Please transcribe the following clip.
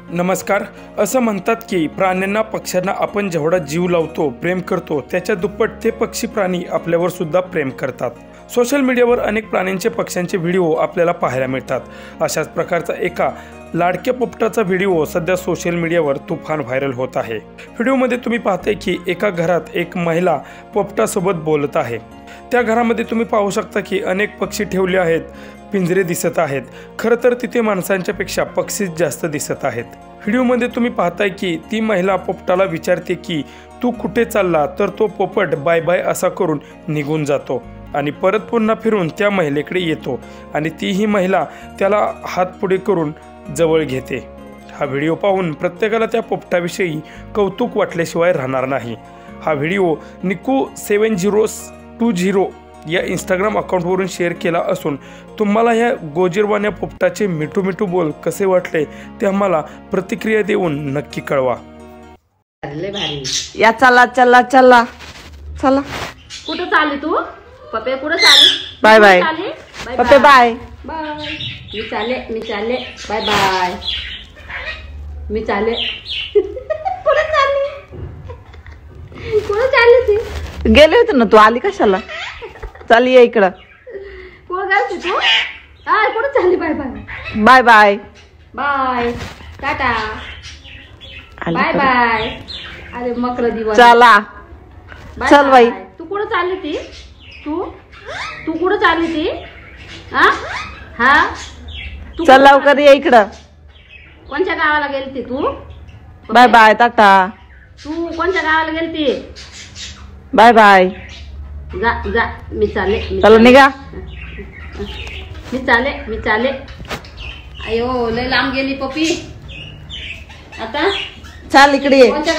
नमस्कार। असं म्हणतात की प्राण्यांना पक्ष्यांना आपण जेवढा जीव लावतो प्रेम करतो त्याच्या दुप्पट ते पक्षी प्राणी आपल्यावर सुद्धा प्रेम करतात। सोशल मीडियावर अनेक प्राण्यांचे पक्ष्यांचे व्हिडिओ आपल्याला पाहायला मिळतात। अशाच प्रकारचा एका लाडक्या पोपटाचा व्हिडिओ सध्या सोशल मीडियावर तुफान व्हायरल होत आहे। व्हिडिओमध्ये तुम्ही पाहताय की एका घरात एक महिला पोपटासोबत बोलत आहे। त्या घरामध्ये तुम्ही पाहू शकता की अनेक पक्षी ठेवले आहेत, पिंजरे दिसत आहेत। खरं तर तिथे माणसांच्या पेक्षा पक्षीच जास्त दिसत आहेत। व्हिडिओमध्ये तुम्ही पाहताय की ती महिला पोपटाला विचारते की तू कुठे चालला, तर तो पोपट बाय बाय असा करून निघून जातो आणि परत पुन्हा फिरून त्या महिलेकडे येतो आणि तीही महिला त्याला हात पुढे करून जवळ घेते। हा व्हिडिओ पाहून प्रत्येकाला त्या पोपटाविषयी कौतुक वाटल्याशिवाय राहणार नाही। हा व्हिडिओ निकू7020 या इंस्टाग्राम अकाउंटवरून शेअर केला असून तुम्हाला ह्या गोजिरवाण्या पोपटाचे मिठू मिठू बोल कसे वाटले ते आम्हाला प्रतिक्रिया देऊन नक्की कळवा। या चला चला चला चला। कुठं चालली तू पप्पे? कुठं चालली? बाय बाय पप्पे, बाय बाय। मी चाले बाय बाय। मी चाले कुठं चालली? कुठं चालली ती? गेले होते ना, तू आली कशाला? चाल ये इकडं। कुठं जायची तू? हाय कुठं चालली? Bye bye bye bye bye टाटा बाय बाय। अरे मकर दिवस चला चल बाई। तू कुठं चालली ती? तू कुठं चालली ती? हा चल लवकर ये इकडं। कोणत्या गावाला गेलती तू? Bye bye tata. तू कोणत्या गावाला गेलती? Bye bye. जा जा मी चाले चला निघा। मी चाले। अयो लय लांब गेली पप्पी। आता चाल इकडे ये। कोणत्या